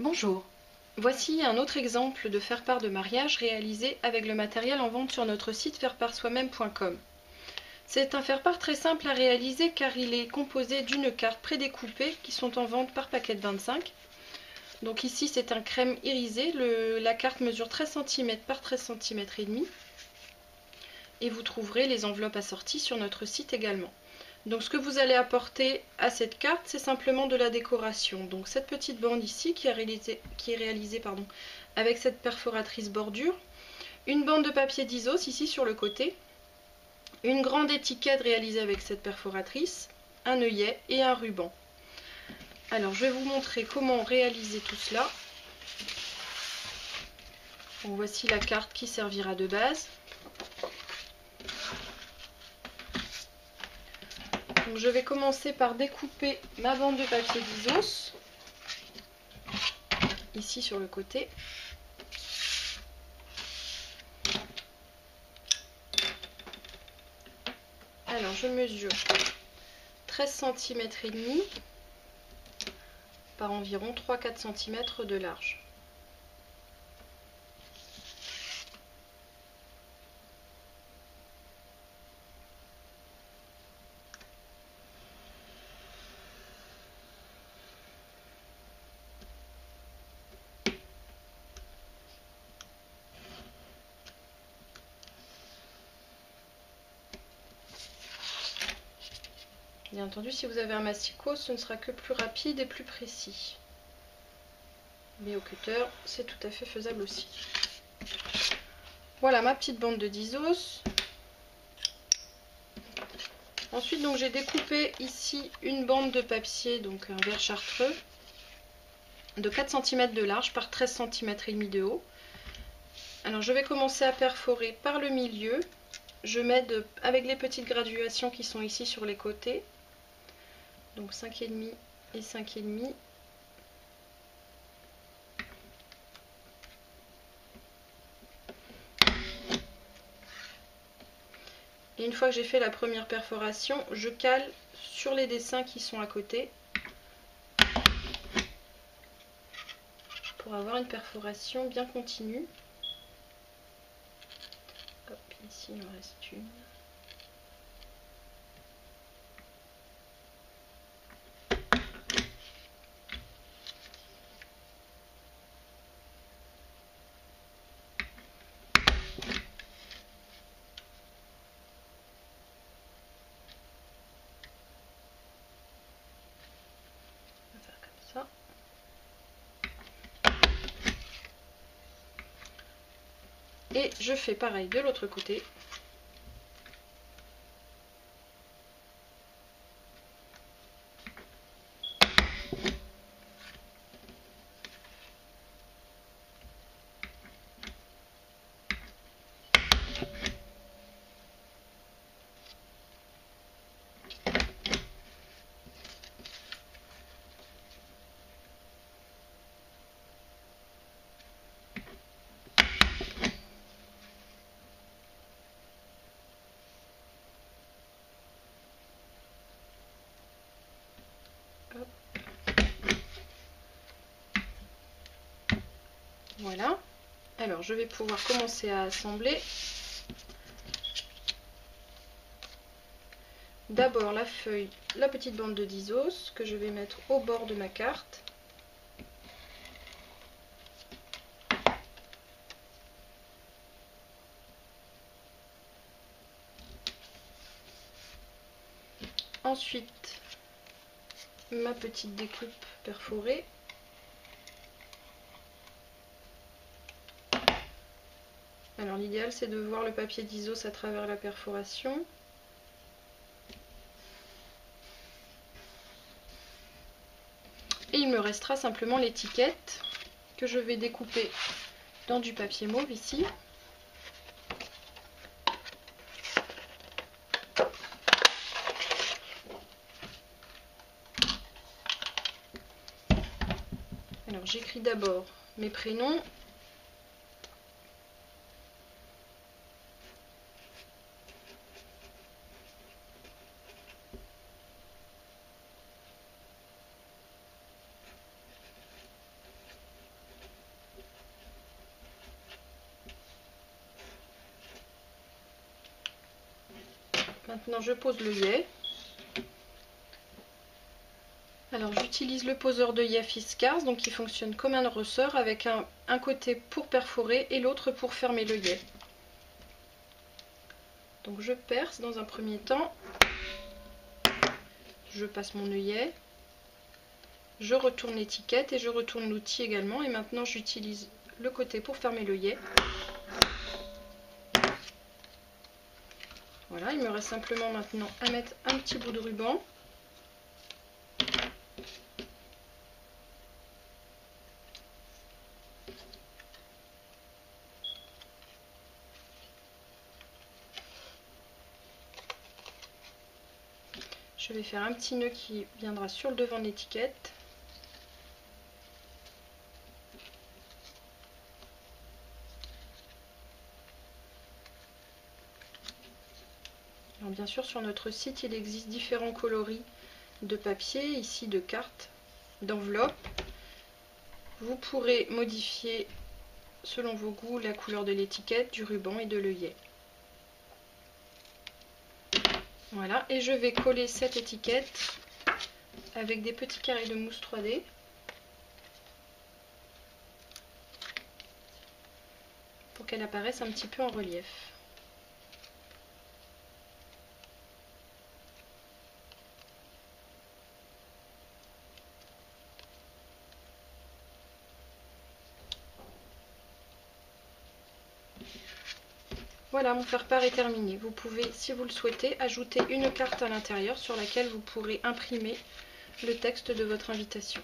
Bonjour, voici un autre exemple de faire-part de mariage réalisé avec le matériel en vente sur notre site fairepartsoi-même.com. C'est un faire-part très simple à réaliser car il est composé d'une carte prédécoupée qui sont en vente par paquet de 25. Donc ici c'est un crème irisé, la carte mesure 13 cm par 13 cm et demi. Et vous trouverez les enveloppes assorties sur notre site également. Donc ce que vous allez apporter à cette carte, c'est simplement de la décoration. Donc cette petite bande ici qui est réalisée avec cette perforatrice bordure, une bande de papier d'Isos ici sur le côté, une grande étiquette réalisée avec cette perforatrice, un œillet et un ruban. Alors je vais vous montrer comment réaliser tout cela. Donc, voici la carte qui servira de base. Donc, je vais commencer par découper ma bande de papier d'Isos, ici sur le côté. Alors je mesure 13 cm et demi par environ 3-4 cm de large. Bien entendu, si vous avez un masticot, ce ne sera que plus rapide et plus précis. Mais au cutter, c'est tout à fait faisable aussi. Voilà ma petite bande de 10 os. Ensuite, donc j'ai découpé ici une bande de papier, donc un verre chartreux, de 4 cm de large par 13 cm et demi de haut. Alors je vais commencer à perforer par le milieu. Je m'aide avec les petites graduations qui sont ici sur les côtés. Donc 5,5 et 5,5. Et une fois que j'ai fait la première perforation, je cale sur les dessins qui sont à côté pour avoir une perforation bien continue. Hop, ici il en reste une. Ça. Et je fais pareil de l'autre côté. Hop. Voilà. Alors je vais pouvoir commencer à assembler. D'abord la feuille, la petite bande de 10 os que je vais mettre au bord de ma carte. Ensuite, ma petite découpe perforée. Alors l'idéal c'est de voir le papier d'Isos à travers la perforation. Et il me restera simplement l'étiquette que je vais découper dans du papier mauve ici. Alors j'écris d'abord mes prénoms. Maintenant je pose l'œillet. Alors j'utilise le poseur d'œillet Fiskars, donc il fonctionne comme un ressort avec un côté pour perforer et l'autre pour fermer l'œillet. Donc je perce dans un premier temps, je passe mon œillet, je retourne l'étiquette et je retourne l'outil également, et maintenant j'utilise le côté pour fermer l'œillet. Voilà, il me reste simplement maintenant à mettre un petit bout de ruban. Je vais faire un petit nœud qui viendra sur le devant de l'étiquette. Alors bien sûr, sur notre site, il existe différents coloris de papier, ici de cartes, d'enveloppes. Vous pourrez modifier selon vos goûts la couleur de l'étiquette, du ruban et de l'œillet. Voilà, et je vais coller cette étiquette avec des petits carrés de mousse 3D. Pour qu'elle apparaisse un petit peu en relief. Voilà, mon faire-part est terminé. Vous pouvez, si vous le souhaitez, ajouter une carte à l'intérieur sur laquelle vous pourrez imprimer le texte de votre invitation.